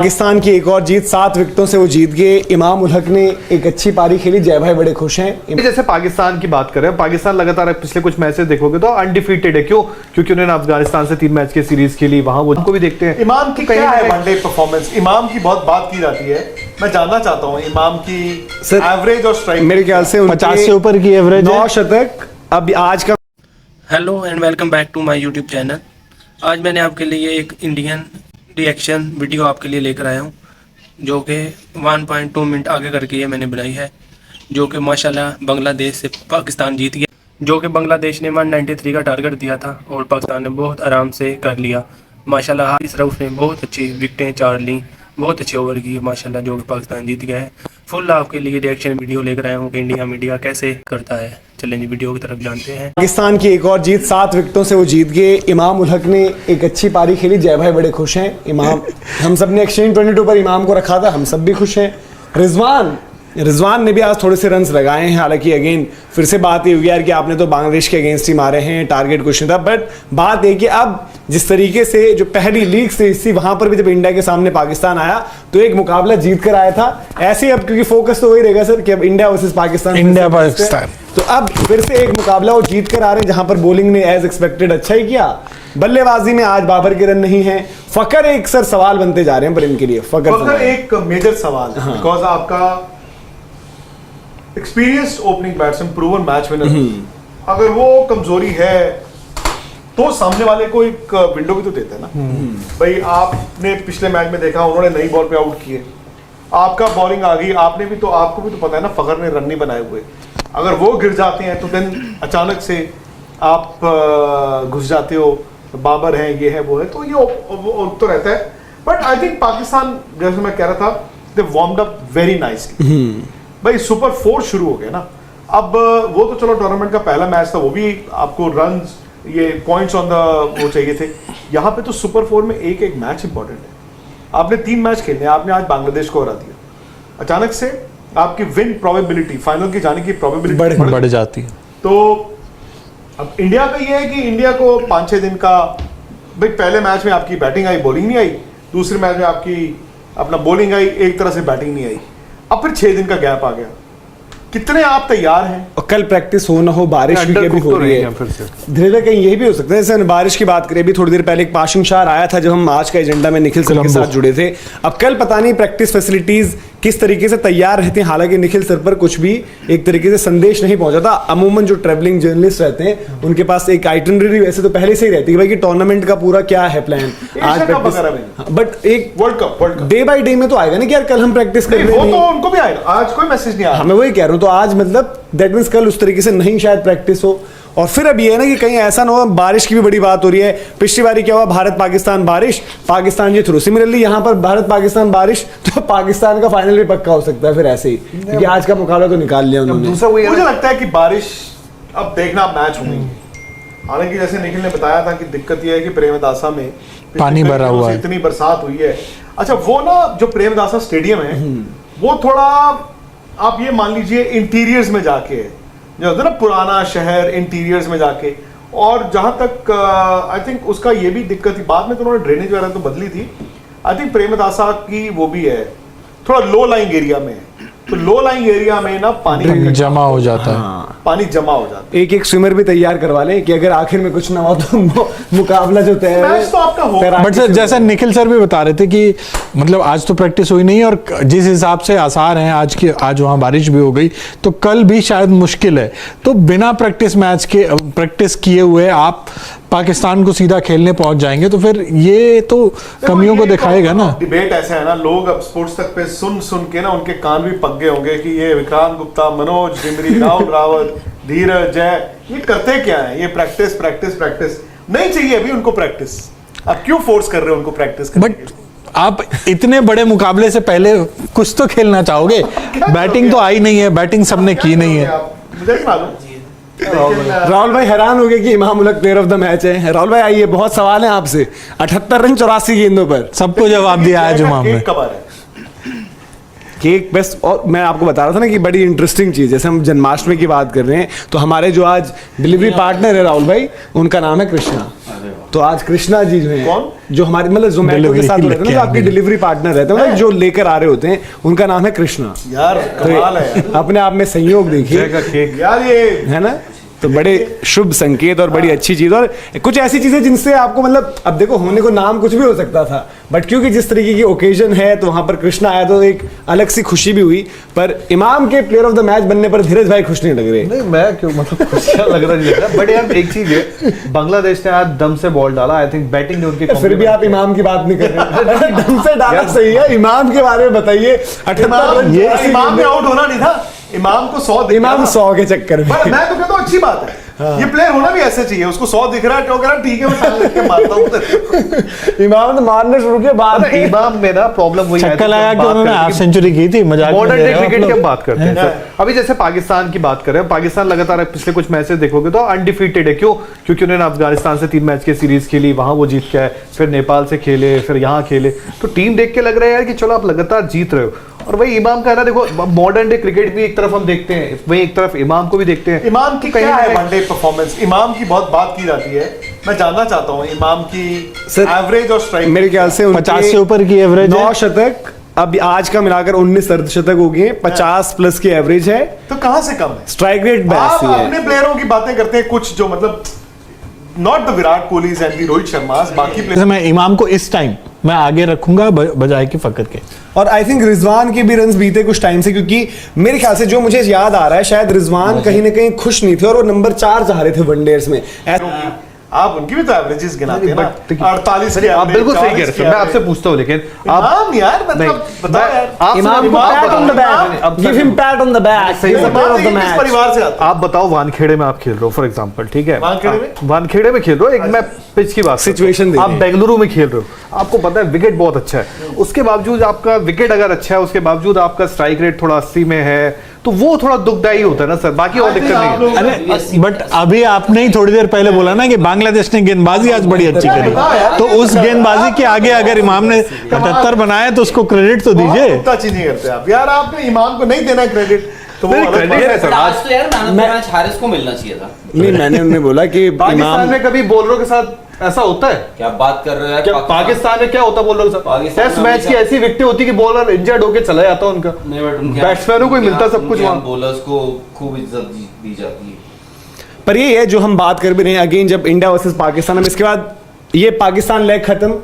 पाकिस्तान की एक और जीत, 7 विकेटों से वो जीत गए। इमाम उल हक ने एक अच्छी पारी खेली। जय भाई बड़े खुश हैं। जैसे पाकिस्तान की बात करें, पाकिस्तान लगातार पिछले कुछ मैचेस देखोगे तो अनडिफीटेड है। क्यों? क्योंकि उन्होंने अफगानिस्तान से 3 मैच की सीरीज खेली, वहां वो उनको भी देखते हैं। इमाम की क्या है वनडे परफॉर्मेंस? इमाम की बहुत बात की जाती है, मैं जानना चाहता हूँ इमाम की एवरेज और स्ट्राइक। मेरे ख्याल से 50 से ऊपर की एवरेज 9 शतक। अब आज का hello and welcome back to my YouTube channel. आज मैंने आपके लिए एक इंडियन रिएक्शन वीडियो आपके लिए लेकर आया हूँ, जो कि 1.2 मिनट आगे करके ये मैंने बनाई है, जो कि माशाल्लाह बांग्लादेश से पाकिस्तान जीत गया। जो कि बांग्लादेश ने 193 का टारगेट दिया था और पाकिस्तान ने बहुत आराम से कर लिया। माशाल्लाह हारिस रऊफ ने बहुत अच्छी विकेटें चार ली, बहुत अच्छे ओवर किए माशाल्लाह, जो कि पाकिस्तान जीत गया है। फुल आपके लिए रिएक्शन वीडियो लेकर आया हूँ कि इंडिया मीडिया कैसे करता है। चलें जी वीडियो की तरफ जानते हैं। पाकिस्तान की एक और जीत, 7 विकेटों से वो जीत गए। इमाम उल हक ने एक अच्छी पारी खेली। जय भाई बड़े खुश हैं। इमाम हम सब ने एक्सचेंज 22 पर इमाम को रखा था, हम सब भी खुश हैं। रिजवान ने भी आज थोड़े से रन्स लगाए हैं। हालांकि अगेन फिर से बात ये हुई यार कि आपने तो बांग्लादेश के अगेंस्ट ही मारे हैं, टारगेट कुछ नहीं था। बट बात है कि अब जिस तरीके से जो पहली लीग सीरीज थी वहां पर भी जब इंडिया के सामने पाकिस्तान आया तो एक मुकाबला जीत कर आया था। ऐसे ही अब क्योंकि फोकस तो वही रहेगा सर कि अब India versus Pakistan, India Pakistan, तो अब फिर से एक मुकाबला वो जीत कर आ रहे हैं, जहां पर बॉलिंग ने एज एक्सपेक्टेड अच्छा ही किया। बल्लेबाजी में आज बाबर के रन नहीं है। फकर एक सर सवाल बनते जा रहे हैं पर इनके लिए फकर एक मेजर सवाल है, बिकॉज आपका experienced opening batsman, proven match winner, अगर वो कमजोरी है तो सामने वाले को एक विंडो भी तो देता है ना। भाई आपने पिछले मैच में देखा, उन्होंने नई बॉल पे आउट किए, आपका बॉलिंग आ गई, आपको भी तो पता है ना फकर ने रन नहीं बनाए हुए। अगर वो गिर जाते हैं तो देन अचानक से आप घुस जाते हो, बाबर है, ये है, वो है, तो ये तो रहता है। बट आई थिंक पाकिस्तान, जैसे मैं कह रहा था, दे वार्म्ड अप वेरी नाइसली। भाई सुपर 4 शुरू हो गया ना। अब वो तो चलो टूर्नामेंट का पहला मैच था, वो भी आपको रन्स, ये पॉइंट्स ऑन द वो चाहिए थे। यहाँ पे तो सुपर 4 में एक एक मैच इंपॉर्टेंट है। आपने 3 मैच खेलने, आपने आज बांग्लादेश को हरा दिया, अचानक से आपकी विन प्रोबेबिलिटी, फाइनल की जाने की प्रोबेबिलिटी बढ़ जाती है। तो अब इंडिया का ये है कि इंडिया को 5-6 दिन का, भाई पहले मैच में आपकी बैटिंग आई, बॉलिंग नहीं आई, दूसरे मैच में आपकी अपना बॉलिंग आई, एक तरह से बैटिंग नहीं आई, अब फिर 6 दिन का गैप आ गया। कितने आप तैयार हैं? और कल प्रैक्टिस हो ना हो, बारिश भी हो रही है, धीरे कहीं ये भी हो सकता है। जैसे बारिश की बात करें, अभी थोड़ी देर पहले एक पाशिंग शार आया था जब हम आज का एजेंडा में निखिल सर के साथ जुड़े थे। अब कल पता नहीं प्रैक्टिस फैसिलिटीज किस तरीके से तैयार रहती हैं। हालांकि निखिल सर पर कुछ भी एक तरीके से संदेश नहीं पहुंचा था। अमूमन जो ट्रैवलिंग जर्नलिस्ट रहते हैं उनके पास एक आइटनरी वैसे तो पहले से ही रहती है भाई कि टूर्नामेंट का पूरा क्या है प्लान आज प्रैक्टिस। बट एक world cup day by day में तो आएगा ना कि यार कल हम प्रैक्टिस कर रहे हैं, तो उनको भी आएगा। आज कोई मैसेज नहीं आया, मैं वही कह रहा हूँ। तो आज मतलब दैट मींस कल उस तरीके से नहीं शायद प्रैक्टिस हो। और फिर अब ये है ना कि कहीं ऐसा ना हो, बारिश की भी बड़ी बात हो रही है। पिछली बारी क्या हुआ, भारत पाकिस्तान बारिश, पाकिस्तान ये थ्रू। सिमिलरली यहाँ पर भारत पाकिस्तान बारिश, तो पाकिस्तान का फाइनल भी पक्का हो सकता है फिर ऐसे ही, क्योंकि आज का मुकाबला तो निकाल लिया उन्होंने। मुझे लगता है कि बारिश अब देखना मैच होंगे। हालांकि जैसे निखिल ने बताया था कि दिक्कत यह है कि प्रेमदासा में पानी भरा हुआ है, इतनी बरसात हुई है। अच्छा वो ना जो प्रेमदासा स्टेडियम है वो थोड़ा आप ये मान लीजिए इंटीरियर्स में जाके है, जो होता है ना पुराना शहर, इंटीरियर्स में जाके। और जहां तक आई थिंक उसका ये भी दिक्कत थी, बाद में तो उन्होंने ड्रेनेज वगैरह तो बदली थी। आई थिंक प्रेमदासा की वो भी है, थोड़ा लो लाइंग एरिया में है, तो लो लाइंग एरिया में ना पानी जमा हो जाता है, पानी जमा हो जाता है। एक स्विमर भी तैयार करवा लें कि अगर आखिर में कुछ ना हो तो मुकाबला जो तय है मैच तो आपका होगा। बट सर जैसा निखिल सर भी बता रहे थे कि मतलब आज तो प्रैक्टिस हुई नहीं, और जिस हिसाब से आसार हैं आज वहाँ बारिश भी हो गई, तो कल भी शायद मुश्किल है। तो बिना प्रैक्टिस किए हुए आप पाकिस्तान को सीधा खेलने पहुंच जाएंगे, तो फिर ये तो कमियों को दिखाएगा ना। डिबेट ऐसा है ना, लोग अब स्पोर्ट्स तक पे सुन के ना उनके कान भी पक गए होंगे कि ये विक्रांत गुप्ता, मनोज डिमरी, राहुल रावत, धीरज, जय, ये करते क्या है? ये प्रैक्टिस नहीं चाहिए अभी उनको प्रैक्टिस। अब क्यों फोर्स कर रहे हो उनको प्रैक्टिस करने? बट आप इतने बड़े मुकाबले से पहले कुछ तो खेलना चाहोगे। बैटिंग तो आई नहीं है, बैटिंग सबने की नहीं है। मुझे नहीं मालूम। राहुल भाई हैरान हो गए कि Imam ul Haq player of the match है। राहुल भाई आइए, बहुत सवाल है आपसे। 78 रन 84 गेंदों पर, सबको जवाब दिया आज इमाम ने। Cake best. और मैं आपको बता रहा था ना कि बड़ी इंटरेस्टिंग चीज़, जैसे हम जन्माष्टमी की बात कर रहे हैं तो हमारे जो आज डिलीवरी पार्टनर है राहुल भाई, उनका नाम है कृष्णा। तो आज कृष्णा जी जो हैं, कौन? जो हमारी मतलब जोमेटो के साथ रहते हैं ना, जो आपके डिलीवरी पार्टनर रहते हैं, मतलब जो लेकर आ रहे होते हैं, उनका नाम है कृष्णा। यार कमाल है यार। अपने आप में संयोग देखिए, यार ये है ना। तो बड़े शुभ संकेत और बड़ी अच्छी चीज, और कुछ ऐसी चीजें जिनसे आपको मतलब, अब देखो होने को नाम कुछ भी हो सकता था, बट क्योंकि जिस तरीके की ओकेजन है तो वहां पर कृष्णा आया तो एक अलग सी खुशी भी हुई। पर इमाम के प्लेयर ऑफ द मैच बनने पर धीरज भाई खुश नहीं लग रहे। नहीं मैं क्यों, मतलब खुशियां लग रहा है, बट यार एक चीज है, बांग्लादेश ने आज दम से बॉल डाला। आई थिंक बैटिंग ने उनकी, फिर भी आप इमाम की बात नहीं कर रहे। ढंग से डाला सही है, इमाम के बारे में बताइए। 78 रन, ये इमाम में आउट होना नहीं था, इमाम को 100 दिख इमाम रहा था। 100 के चक्कर में। पर मैं तो कहता हूँ अच्छी बात है, ये प्लेयर होना भी ऐसे चाहिए। उसको 100 दिख रहा है, टोक रहा है, ठीक है, मैं सामने लेके मारता हूँ। इमाम ने मारने शुरू किया बाद में। इमाम में ना प्रॉब्लम वही छक्का लगा कि उन्होंने हाफ सेंचुरी की थी, मजाक मॉडर्न में डे ले रहे हो क्रिकेट आप की हम लोग। बात करते हैं सर। अभी जैसे पाकिस्तान की बात करें, पाकिस्तान लगातार पिछले कुछ मैचेस देखोगे तो अनडिफीटेड है। क्यों? क्योंकि उन्होंने अफगानिस्तान से 3 मैच की सीरीज खेली, वहां वो जीत के आए, फिर नेपाल से खेले, फिर यहाँ खेले। तो टीम देख के लग रहा है यार कि चलो आप लगातार जीत रहे हो। और वही इमाम का है ना, देखो मॉडर्न डे क्रिकेट भी एक तरफ हम देखते हैं, वही एक तरफ इमाम को भी देखते हैं। इमाम की क्या है वनडे परफॉर्मेंस? इमाम की बहुत बात की जाती है, मैं जानना चाहता हूँ इमाम की एवरेज और स्ट्राइक। मेरे ख्याल से 50 से ऊपर की एवरेज 9 शतक, अब आज का मिलाकर 19 अर्धशतक हो गए, 50 प्लस की एवरेज है। तो कहां से कम है? स्ट्राइक रेट आप 82 है। अपने प्लेयरों की बातें करते हैं कुछ जो मतलब not the Virat Kohli and the Rohit Sharma, बाकी जैसे मैं इमाम को इस टाइम मैं आगे रखूंगा बजाय कि फकर के। और आई थिंक रिजवान के भी रन्स बीते कुछ टाइम से, क्योंकि मेरे ख्याल से जो मुझे याद आ रहा है, शायद रिजवान कहीं ना कहीं खुश नहीं थे और वो नंबर 4 चाह रहे थे वनडेज में। आप उनकी भी तो एवरेजेस गिनाते हैं ना, 48 की आप average, बिल्कुल सही 40 कह रहे की हैं। मैं average। आपसे पूछता हूँ, लेकिन इमाम यार मतलब बताओ यार, आप इमाम को PAT on the back, give him PAT on the back, he is the player of the किस मैच। परिवार से आता आप बताओ, वानखेड़े में आप खेल रहे हो फॉर एग्जांपल, ठीक है? वानखेड़े में? वानखेड़े में खेल रहे हो, एक मैं पिच की बात Situation दे आप रहे हैं। बेंगलुरु में खेल रहे हो, आपको पता है विकेट बहुत अच्छा है, उसके बावजूद आपका विकेट अगर अच्छा है, उसके बावजूद आपका स्ट्राइक रेट थोड़ा 80 में है, तो वो थोड़ा दुखदाई होता है ना सर, बाकी और दिक्कत नहीं है। अरे बट अभी आपने ही थोड़ी देर पहले बोला ना कि बांग्लादेश ने गेंदबाजी आज बड़ी अच्छी करी, तो उस गेंदबाजी के आगे अगर इमाम ने 78 बनाया तो उसको क्रेडिट तो दीजिए। चीज नहीं करते आप यार, आपने इमाम को नहीं देना क्रेडिट तो वो नहीं, अलग credit बात है है। सर। आज तो यार man of the match Haris को मिलना चाहिए था। नहीं, मैंने उन्हें बोला कि पाकिस्तान इमाम में कभी बॉलरों के साथ ऐसा होता है क्या बात कर रहे हो यार? क्या? पाकिस्तान में क्या होता है बॉलरों के साथ? पाकिस्तान टेस्ट में मैच की हमेशा- ऐसी विकेट होती कि बॉलर इंजर्ड होके चला जाता उनका, नहीं, बट उनके बैट्समैनों को ही मिलता सब कुछ वहाँ। बॉलर्स को खूब इज्जत दी जाती है। पर ये है जो हम बात कर भी रहे हैं, अगेन जब इंडिया वर्सेस पाकिस्तान, अब इसके बाद ये पाकिस्तान लेग खत्म,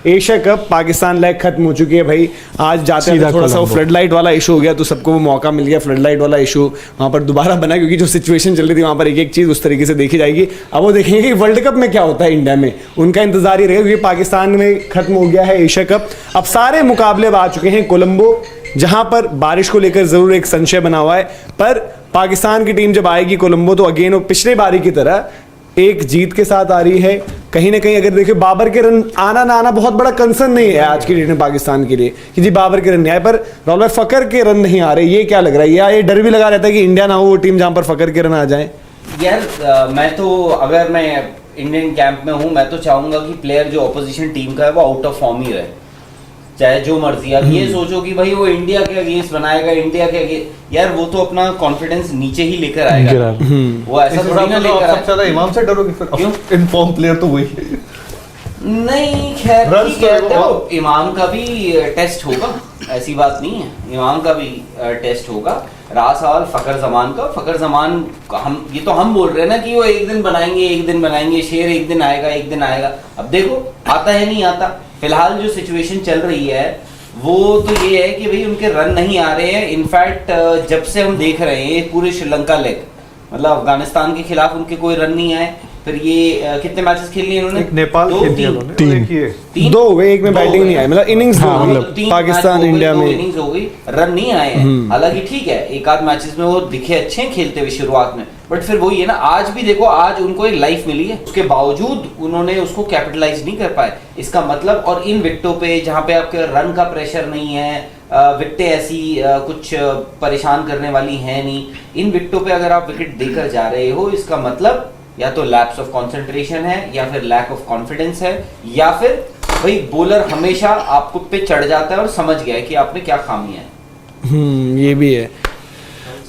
एशिया कप पाकिस्तान लेग खत्म हो चुकी है भाई। आज जाते सीधा हैं थोड़ा सा कोलंबो। फ्लड लाइट वाला इशू हो गया, तो सबको वो मौका मिल गया, फ्लड लाइट वाला इशू वहां पर दोबारा बना, क्योंकि जो सिचुएशन चल रही थी वहां पर एक एक चीज उस तरीके से देखी जाएगी। अब वो देखेंगे कि वर्ल्ड कप में क्या होता है इंडिया में, उनका इंतजार ही रहेगा, क्योंकि पाकिस्तान में खत्म हो गया है एशिया कप। अब सारे मुकाबले अब आ चुके हैं कोलंबो, जहां पर बारिश को लेकर जरूर एक संशय बना हुआ है, पर पाकिस्तान की टीम जब आएगी कोलंबो तो अगेन वो पिछले बारी की तरह एक जीत के साथ आ रही है। कहीं ना कहीं अगर देखिए बाबर के रन आना ना आना बहुत बड़ा कंसर्न नहीं है आज की डेट में पाकिस्तान के लिए कि जी बाबर के रन नहीं आए, पर राहुल भाई फकर के रन नहीं आ रहे, ये क्या लग रहा है? या ये डर भी लगा रहता है कि इंडिया ना हो वो टीम जहां पर फकर के रन आ जाए? यार मैं तो अगर मैं इंडियन कैंप में हूँ, मैं तो चाहूंगा कि प्लेयर जो ऑपोजिशन टीम का है वो आउट ऑफ फॉर्म ही रहे, चाहे जो मर्जी। आप ये सोचो कि भाई वो इंडिया के अगेंस्ट बनाएगा, इंडिया के अगेंस्ट, यार वो तो अपना कॉन्फिडेंस नीचे ही लेकर आएगा, वो ऐसा थोड़ी ना लेकर सबसे ज्यादा इमाम से डरोगे फिर? क्यों? इनफॉर्म प्लेयर तो वही। नहीं खैर Runs ठीक है, तो- देखो इमाम का भी टेस्ट होगा, ऐसी बात नहीं है, इमाम का भी टेस्ट होगा। रहा सवाल फकर जमान का, फकर जमान हम ये तो हम बोल रहे हैं ना कि वो एक दिन बनाएंगे, एक दिन बनाएंगे, शेर एक दिन आएगा, एक दिन आएगा। अब देखो आता है नहीं आता। फिलहाल जो सिचुएशन चल रही है वो तो ये है कि भाई उनके रन नहीं आ रहे हैं। इनफैक्ट जब से हम देख रहे हैं पूरे श्रीलंका लेग, मतलब अफगानिस्तान के खिलाफ उनके कोई रन नहीं आए। फिर ये कितने मैचेस खेल लिए इन्होंने? एक नेपाल दो, खेल दिया तीन। उन्होंने, तीन। एक ये। तीन? दो हुए, एक में दो बैटिंग हुए। नहीं आई, मतलब इनिंग्स दो हाँ, हुई, मतलब तीन पाकिस्तान मैच हो इंडिया गई, दो में। इनिंग्स हो गई, रन नहीं आए हैं। हालांकि ठीक है एक आध मैचेस में वो दिखे अच्छे हैं खेलते हुए शुरुआत में, बट फिर वही है ना, आज भी देखो आज उनको एक लाइफ मिली है, उसके बावजूद उन्होंने उसको कैपिटलाइज नहीं कर पाए। इसका मतलब, और इन विकेटों पे जहां पे आपके रन का प्रेशर नहीं है, विकेटें ऐसी कुछ परेशान करने वाली हैं नहीं, इन विकेटों पे अगर आप विकेट देकर जा रहे हो, इसका मतलब या तो लैप्स ऑफ कंसंट्रेशन है, या फिर लैक ऑफ कॉन्फिडेंस है, या फिर भाई बॉलर हमेशा आपको पे चढ़ जाता है और समझ गया है कि आप में क्या खामी है। ये भी है।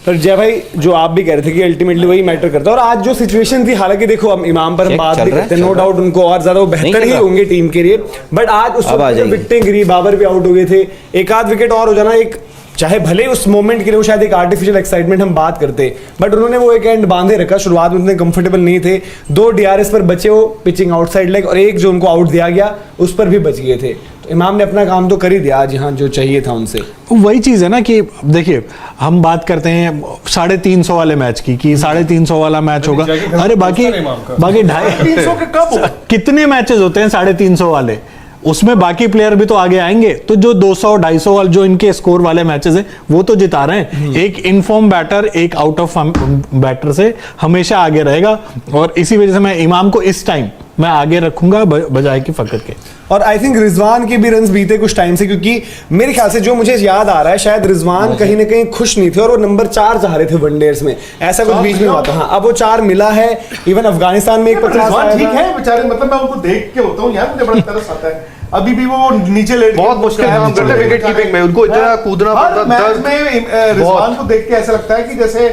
पर जय भाई जो आप भी कह रहे थे कि अल्टीमेटली वही मैटर करता है, और आज जो सिचुएशन थी, हालांकि देखो हम इमाम पर हम चेक बात चल भी रहा है, करते हैं, नो डाउट उनको और ज्यादा वो नहीं बेहतर चल ही रहा। होंगे टीम के लिए, बट आज उस अब आ वक्त जाइए। विकेटें गिरी, बाबर भी आउट हो गए थे, एक आध विकेट और हो जाना, एक चाहे भले उस मोमेंट के लिए वो शायद एक आर्टिफिशियल एक्साइटमेंट हम बात करते, बट उन्होंने वो एक एंड बांधे रखा, शुरुआत में उतने कंफर्टेबल नहीं थे, 2 DRS पर बचे वो पिचिंग आउटसाइड लेग, और एक जो उनको आउट दिया गया उस पर भी बच गए थे। तो इमाम ने अपना काम तो कर ही दिया आज यहाँ जो चाहिए था उनसे। वही चीज है ना कि देखिए हम बात करते हैं 350 वाले मैच की कि 350 वाला मैच होगा, अरे बाकी 300 के कब होगा? कितने मैचेस होते हैं 350 वाले, उसमें बाकी प्लेयर भी तो आगे आएंगे, तो जो 200 250 वाले जो इनके स्कोर वाले मैचेस हैं वो तो जिता रहे हैं। एक इनफॉर्म बैटर एक आउट ऑफ बैटर से हमेशा आगे रहेगा, और इसी वजह से मैं इमाम को इस टाइम मैं आगे रखूंगा बजाय कि फकर के। और आई थिंक रिजवान के भी रन्स बीते कुछ टाइम से, क्योंकि मेरे ख्याल से जो मुझे याद आ रहा है शायद रिजवान कहीं ना कहीं खुश नहीं थे और वो नंबर 4 चाह रहे थे वनडेज में, ऐसा कुछ बीच में हुआ था। हाँ, अब वो 4 मिला है, इवन अफगानिस्तान में एक 50 रिजवान आया ठीक था। है बेचारे, मतलब मैं उनको देख के होता हूँ यार, मुझे बड़ा तरस आता है। अभी भी वो नीचे लेट बहुत मुश्किल काम करते हैं विकेट कीपिंग में, उनको इतना कूदना हर पड़ता मैच दर्द में रिजवान को देख के ऐसा लगता है कि जैसे